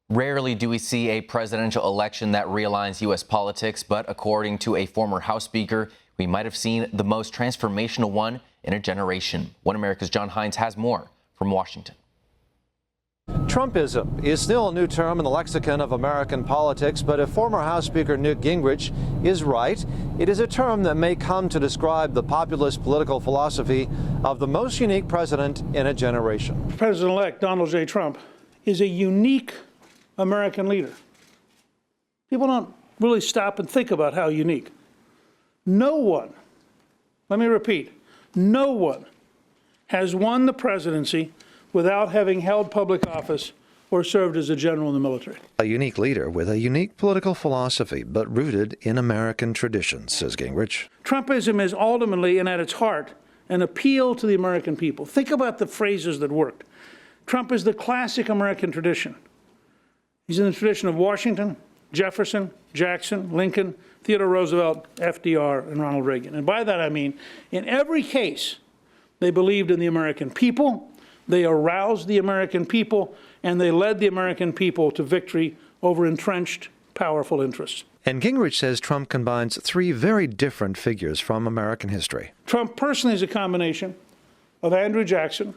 Rarely do we see a presidential election that realigns U.S. politics, but according to a former House Speaker, we might have seen the most transformational one in a generation. One America's John Hines has more from Washington. Trumpism is still a new term in the lexicon of American politics, but if former House Speaker Newt Gingrich is right, it is a term that may come to describe the populist political philosophy of the most unique president in a generation. President-elect Donald J. Trump is a unique American leader. People don't really stop and think about how unique. No one, let me repeat, no one has won the presidency without having held public office or served as a general in the military. A unique leader with a unique political philosophy, but rooted in American traditions, says Gingrich. Trumpism is ultimately and at its heart an appeal to the American people. Think about the phrases that worked. Trump is the classic American tradition. He's in the tradition of Washington, Jefferson, Jackson, Lincoln, Theodore Roosevelt, FDR, and Ronald Reagan. And by that I mean, in every case, they believed in the American people, they aroused the American people, and they led the American people to victory over entrenched, powerful interests. And Gingrich says Trump combines three very different figures from American history. Trump personally is a combination of Andrew Jackson,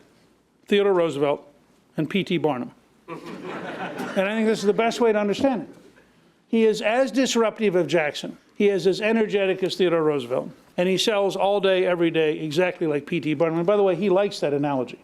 Theodore Roosevelt, and P.T. Barnum. And I think this is the best way to understand it. He is as disruptive as Jackson. He is as energetic as Theodore Roosevelt. And he sells all day, every day, exactly like P.T. Barnum. And by the way, he likes that analogy.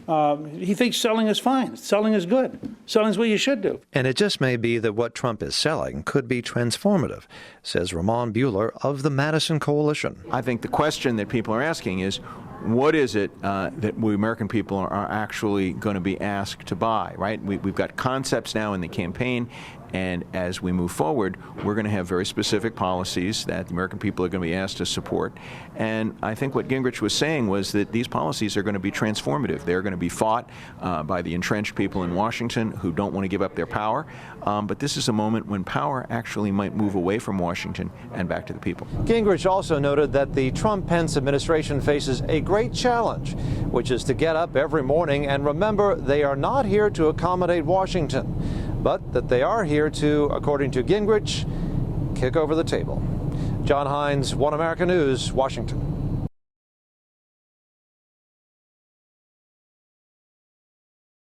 He thinks selling is fine. Selling is good. Selling is what you should do. And it just may be that what Trump is selling could be transformative, says Ramon Buehler of the Madison Coalition. I think the question that people are asking is, what is it that we American people are actually going to be asked to buy, right? We've got concepts now in the campaign, and as we move forward, we're going to have very specific policies that the American people are going to be asked to support. And I think what Gingrich was saying was that these policies are going to be transformative. They're going to be fought by the entrenched people in Washington who don't want to give up their power. But this is a moment when power actually might move away from Washington and back to the people. Gingrich also noted that the Trump-Pence administration faces a great challenge, which is to get up every morning and remember they are not here to accommodate Washington, but that they are here to, according to Gingrich, kick over the table. John Hines, One America News, Washington.